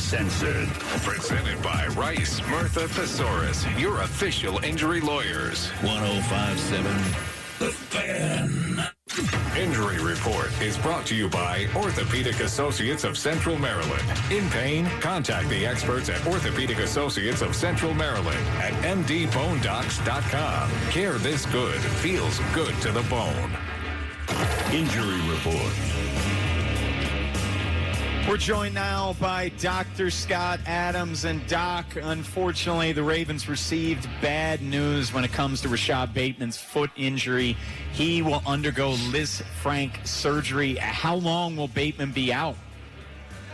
Uncensored. Presented by Rice, Murtha Thesaurus, your official injury lawyers. 105.7 The Fan. Injury Report is brought to you by Orthopedic Associates of Central Maryland. In pain, contact the experts at Orthopedic Associates of Central Maryland at mdbonedocs.com. Care this good feels good to the bone. Injury Report. We're joined now by Dr. Scott Adams. And Doc, unfortunately, the Ravens received bad news when it comes to Rashod Bateman's foot injury. He will undergo Lisfranc surgery. How long will Bateman be out?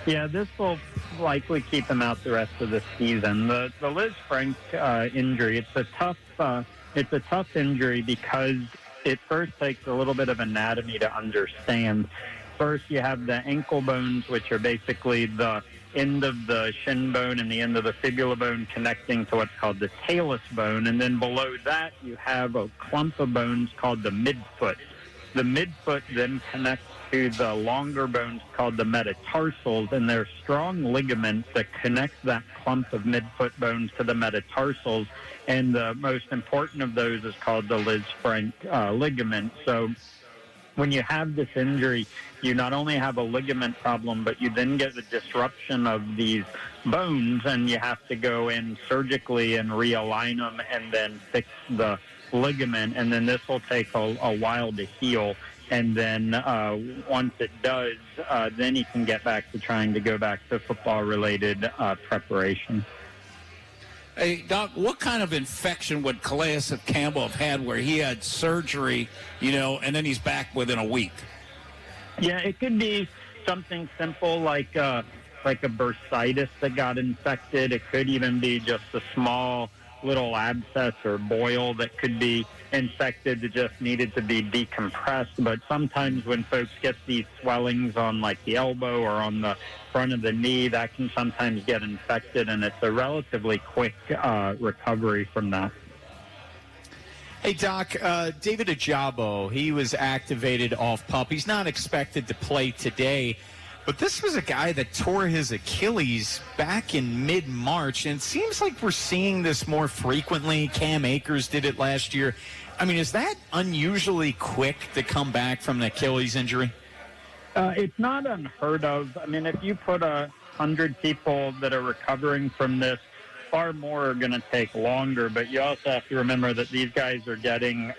Yeah, this will likely keep him out the rest of the season. The Lisfranc injury, it's a tough injury because it first takes a little bit of anatomy to understand. First, you have the ankle bones, which are basically the end of the shin bone and the end of the fibula bone connecting to what's called the talus bone. And then below that, you have a clump of bones called the midfoot. The midfoot then connects to the longer bones called the metatarsals, and there are strong ligaments that connect that clump of midfoot bones to the metatarsals. And the most important of those is called the Lisfranc ligament. So when you have this injury, you not only have a ligament problem, but you then get the disruption of these bones, and you have to go in surgically and realign them and then fix the ligament. And then this will take a while to heal. And then once it does, then he can get back to trying to go back to football-related preparation. Hey, Doc, what kind of infection would Calais Campbell have had where he had surgery, and then he's back within a week? Yeah, it could be something simple like a bursitis that got infected. It could even be just a small little abscess or boil that could be infected that just needed to be decompressed. But sometimes when folks get these swellings on like the elbow or on the front of the knee, that can sometimes get infected, and it's a relatively quick recovery from that. Hey, Doc, David Ojabo, he was activated off PUP. He's not expected to play today, but this was a guy that tore his Achilles back in mid-March, and it seems like we're seeing this more frequently. Cam Akers did it last year. I mean, is that unusually quick to come back from an Achilles injury? It's not unheard of. I mean, if you put 100 people that are recovering from this, far more are going to take longer, but you also have to remember that these guys are getting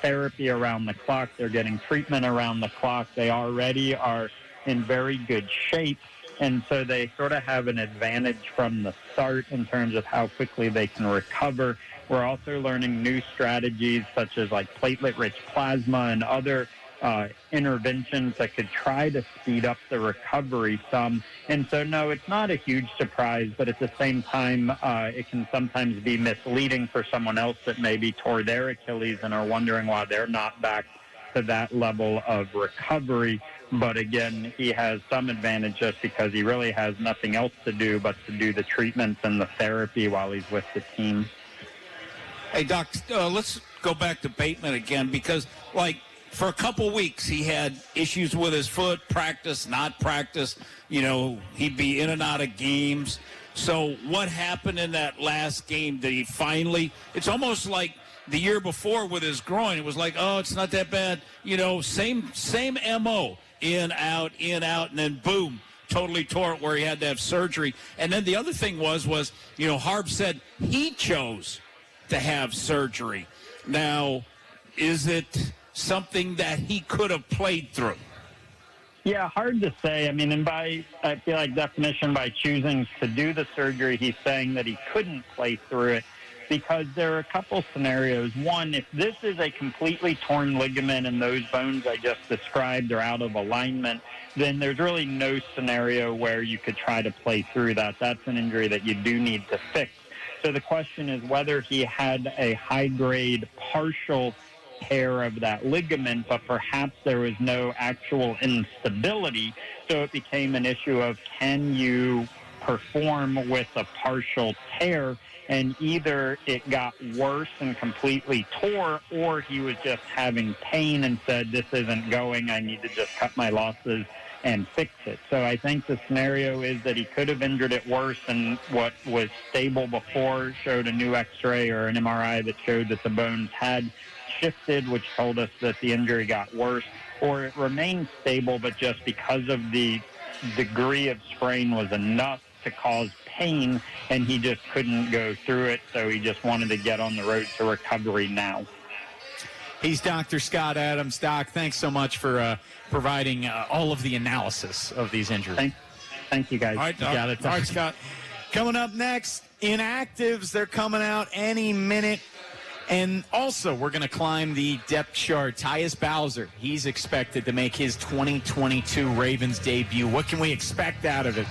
therapy around the clock. They're getting treatment around the clock. They already are in very good shape, and so they sort of have an advantage from the start in terms of how quickly they can recover. We're also learning new strategies such as like platelet-rich plasma and other interventions that could try to speed up the recovery some. And so, no, it's not a huge surprise, but at the same time, it can sometimes be misleading for someone else that maybe tore their Achilles and are wondering why they're not back to that level of recovery. But again, he has some advantage just because he really has nothing else to do but to do the treatments and the therapy while he's with the team. Hey, Doc, let's go back to Bateman again because, for a couple weeks, he had issues with his foot, practice, not practice. He'd be in and out of games. So what happened in that last game? Did he finally – it's almost like the year before with his groin. It was like, oh, it's not that bad. Same M.O., in, out, and then boom, totally tore it where he had to have surgery. And then the other thing was Harb said he chose to have surgery. Now, is it – something that he could have played through? Yeah, hard to say. I mean, I feel like definition by choosing to do the surgery, he's saying that he couldn't play through it because there are a couple scenarios. One, if this is a completely torn ligament and those bones I just described are out of alignment, then there's really no scenario where you could try to play through that. That's an injury that you do need to fix. So the question is whether he had a high-grade partial tear of that ligament, but perhaps there was no actual instability. So it became an issue of can you perform with a partial tear? And either it got worse and completely tore, or he was just having pain and said, this isn't going, I need to just cut my losses and fix it. So I think the scenario is that he could have injured it worse, and what was stable before showed a new x-ray or an MRI that showed that the bones had shifted, which told us that the injury got worse, or it remained stable, but just because of the degree of sprain was enough to cause pain, and he just couldn't go through it, so he just wanted to get on the road to recovery now. He's Dr. Scott Adams. Doc, thanks so much for providing all of the analysis of these injuries. Thank you, guys. All right, You got it, Doc. All right, Scott. Coming up next, inactives, they're coming out any minute. And also, we're going to climb the depth chart. Tyus Bowser, he's expected to make his 2022 Ravens debut. What can we expect out of it?